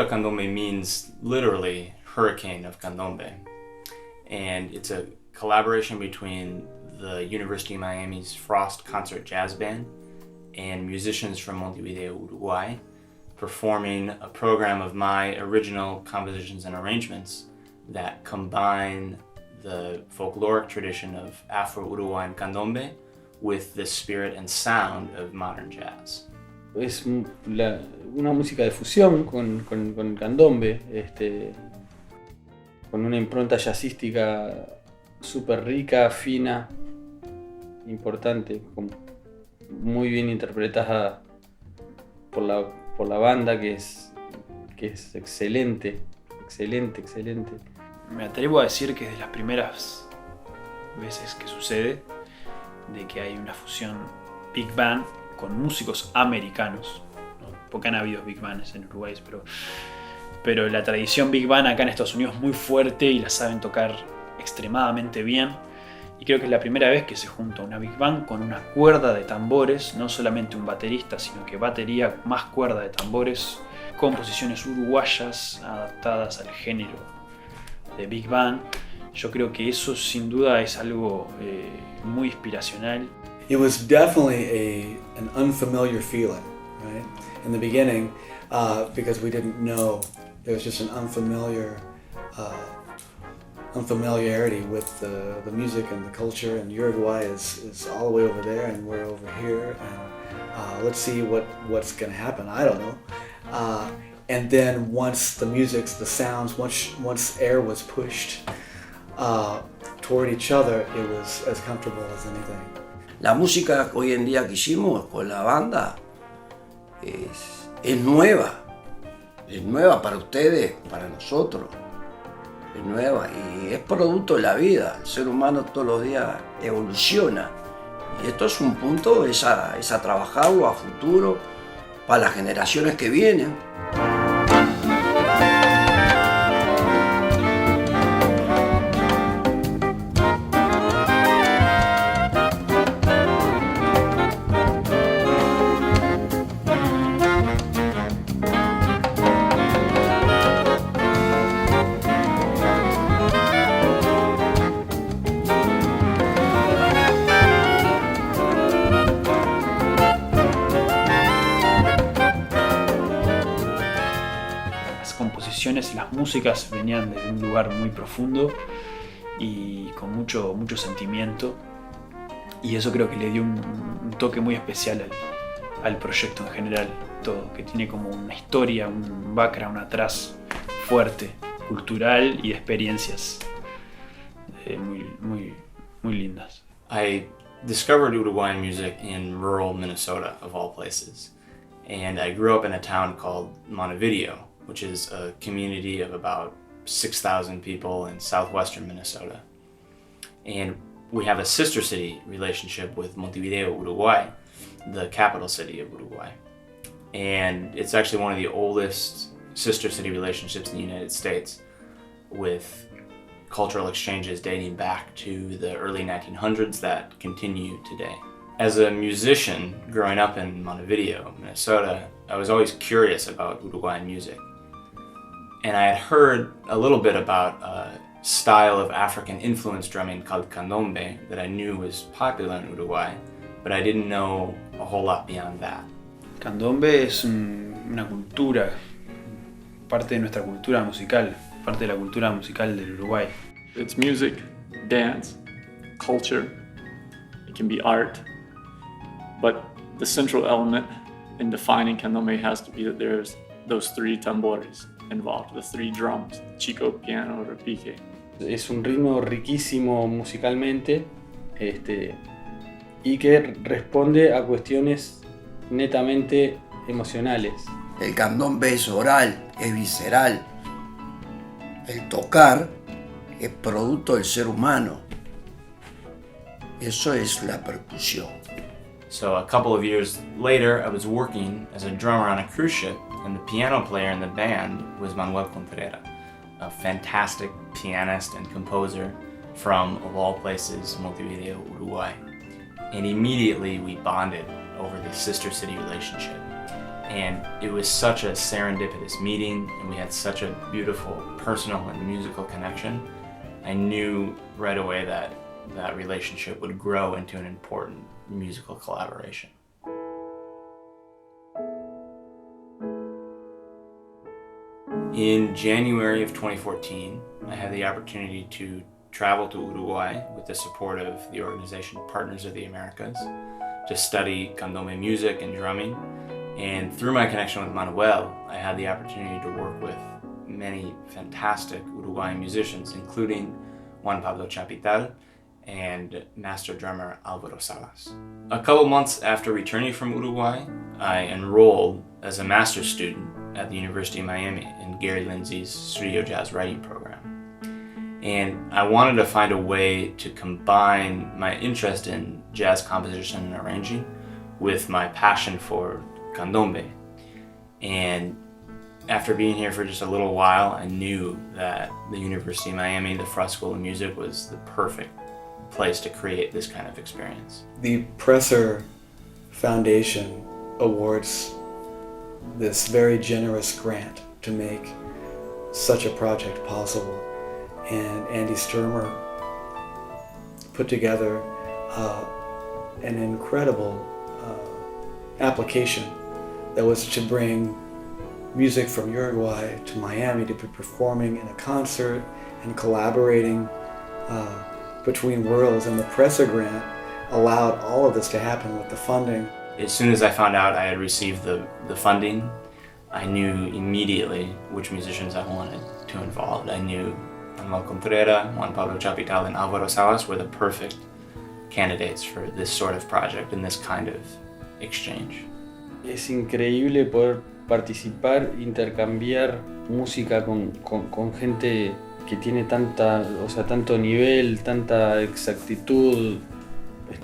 Huracándombe means literally hurricane of Candombe. And it's a collaboration between the University of Miami's Frost Concert Jazz Band and musicians from Montevideo, Uruguay, performing a program of my original compositions and arrangements that combine the folkloric tradition of Afro-Uruguayan Candombe with the spirit and sound of modern jazz. Es una música de fusión con candombe, con una impronta jazzística súper rica, fina, importante, muy bien interpretada por la banda que es excelente. Me atrevo a decir que es de las primeras veces que sucede de que hay una fusión big band con músicos americanos, ¿no? Porque han habido big bands en Uruguay, pero la tradición big band acá en Estados Unidos es muy fuerte y la saben tocar extremadamente bien. Y creo que es la primera vez que se junta una big band con una cuerda de tambores, no solamente un baterista, sino que batería más cuerda de tambores, composiciones uruguayas adaptadas al género de big band. Yo creo que eso sin duda es algo muy inspiracional. It was definitely an unfamiliar feeling, right? In the beginning, because we didn't know, there was just an unfamiliarity with the music and the culture, and Uruguay is all the way over there and we're over here, and let's see what's gonna happen, I don't know. And then once the music, the sounds, once air was pushed toward each other, it was as comfortable as anything. La música que hoy en día que hicimos con la banda es nueva para ustedes, para nosotros, es nueva y es producto de la vida. El ser humano todos los días evoluciona y esto es un punto, es a trabajarlo a futuro para las generaciones que vienen. Y las músicas venían de un lugar muy profundo y con mucho sentimiento, y eso creo que le dio un toque muy especial al proyecto en general, todo, que tiene como una historia, un background atrás fuerte, cultural y de experiencias muy lindas. I discovered Uruguayan music in rural Minnesota, of all places, and I grew up in a town called Montevideo, which is a community of about 6,000 people in southwestern Minnesota. And we have a sister city relationship with Montevideo, Uruguay, the capital city of Uruguay. And it's actually one of the oldest sister city relationships in the United States, with cultural exchanges dating back to the early 1900s that continue today. As a musician growing up in Montevideo, Minnesota, I was always curious about Uruguayan music. And I had heard a little bit about a style of African influence drumming called Candombe that I knew was popular in Uruguay, but I didn't know a whole lot beyond that. Candombe es una cultura, parte de nuestra cultura musical, parte de la cultura musical del Uruguay. It's music, dance, culture, it can be art, but the central element in defining Candombe has to be that there's those three tambores involved, the three drums, chico, piano, repique. Es un ritmo riquísimo musicalmente, y que responde a cuestiones netamente emocionales. El candombe es oral, es visceral. El tocar es producto del ser humano. Eso es la percusión. So a couple of years later, I was working as a drummer on a cruise ship, and the piano player in the band was Manuel Contreras, a fantastic pianist and composer from, of all places, Montevideo, Uruguay. And immediately we bonded over the sister city relationship. And it was such a serendipitous meeting, and we had such a beautiful personal and musical connection. I knew right away that that relationship would grow into an important musical collaboration. In January of 2014, I had the opportunity to travel to Uruguay with the support of the organization Partners of the Americas to study Candombe music and drumming. And through my connection with Manuel, I had the opportunity to work with many fantastic Uruguayan musicians, including Juan Pablo Chapital and master drummer Alvaro Salas. A couple months after returning from Uruguay, I enrolled as a master's student at the University of Miami in Gary Lindsay's studio jazz writing program. And I wanted to find a way to combine my interest in jazz composition and arranging with my passion for Candombe. And after being here for just a little while, I knew that the University of Miami, the Frost School of Music, was the perfect place to create this kind of experience. The Presser Foundation awards this very generous grant to make such a project possible. And Andy Sturmer put together an incredible application that was to bring music from Uruguay to Miami to be performing in a concert and collaborating between worlds. And the Presser grant allowed all of this to happen with the funding. As soon as I found out I had received the funding, I knew immediately which musicians I wanted to involve. I knew Manuel Contreras, Juan Pablo Chapital, and Alvaro Salas were the perfect candidates for this sort of project and this kind of exchange. Es increíble poder participar, intercambiar música con gente que tiene tanto nivel, tanta exactitud,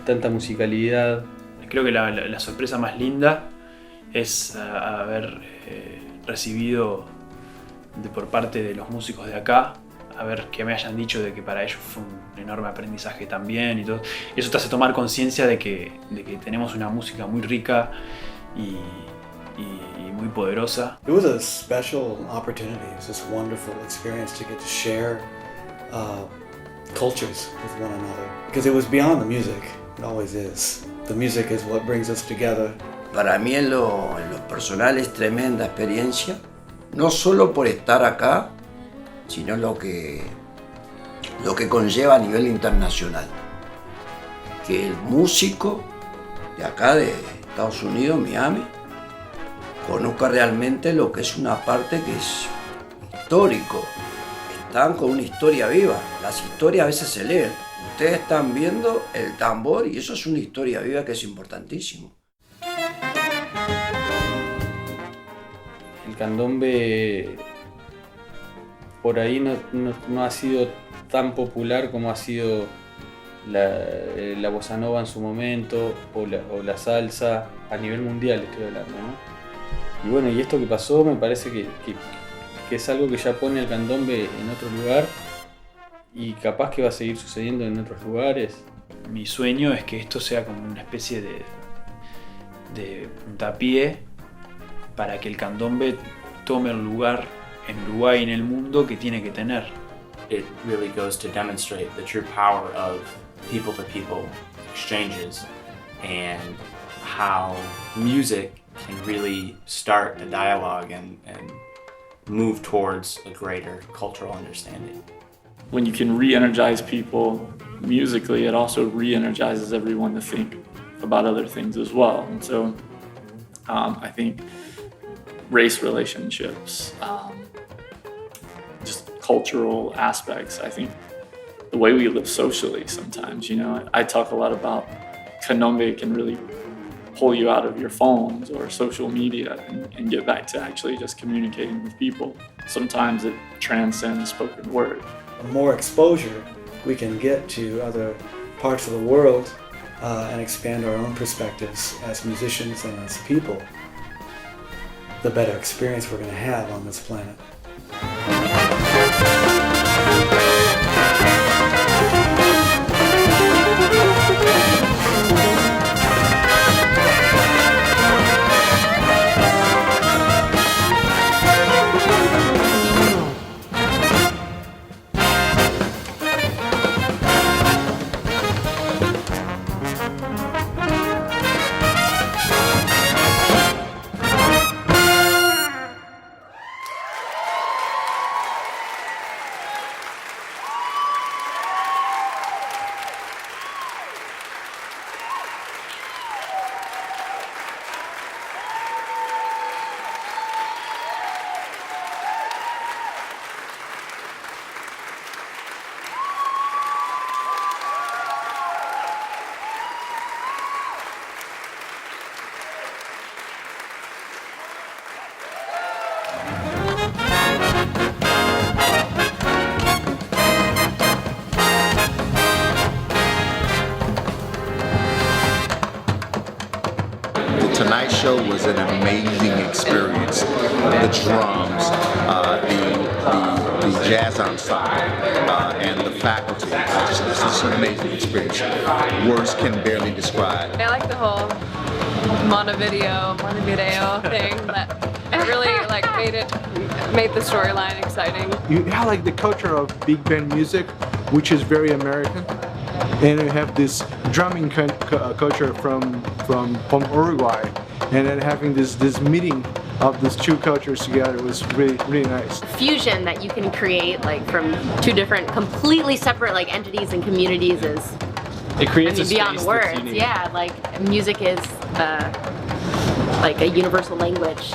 tanta musicalidad. Creo que la sorpresa más linda es haber recibido por parte de los músicos de acá, a ver que me hayan dicho de que para ellos fue un enorme aprendizaje también y todo. Y eso te hace tomar conciencia de que tenemos una música muy rica y muy poderosa. It was a special opportunity. It was this wonderful experience to get to share cultures with one another. Because it was beyond the music. It always is. The music is what brings us together. Para mí en lo personal es tremenda experiencia, no solo por estar acá, sino lo que conlleva a nivel internacional. Que el músico de acá, de Estados Unidos, Miami, conozca realmente lo que es una parte que es histórico. Están con una historia viva. Las historias a veces se leen. Ustedes están viendo el tambor y eso es una historia viva que es importantísimo. El candombe por ahí no ha sido tan popular como ha sido la bossa nova en su momento o la salsa a nivel mundial, estoy hablando, ¿no? Y bueno, y esto que pasó me parece que es algo que ya pone el candombe en otro lugar y capaz que va a seguir sucediendo en otros lugares. Mi sueño es que esto sea como una especie de puntapié para que el candombe tome el lugar en Uruguay y en el mundo que tiene que tener. It really goes to demonstrate the true power of people-to-people exchanges and how music can really start a dialogue and move towards a greater cultural understanding. When you can re-energize people musically, it also re-energizes everyone to think about other things as well. And so I think race relationships, just cultural aspects, I think the way we live socially sometimes, you know, I talk a lot about Candombe can really pull you out of your phones or social media and get back to actually just communicating with people. Sometimes it transcends spoken word. The more exposure we can get to other parts of the world and expand our own perspectives as musicians and as people, the better experience we're going to have on this planet. that show was an amazing experience. The drums, the jazz ensemble, and the faculty. It's just an amazing experience. Words can barely describe. I like the whole Montevideo thing. That it really like made the storyline exciting. You have like the culture of big band music, which is very American, and you have this drumming culture from Uruguay, and then having this meeting of these two cultures together was really nice. Fusion that you can create like from two different, completely separate like entities and communities is, It creates I mean, beyond a space words. that's unique. Yeah, like music is like a universal language.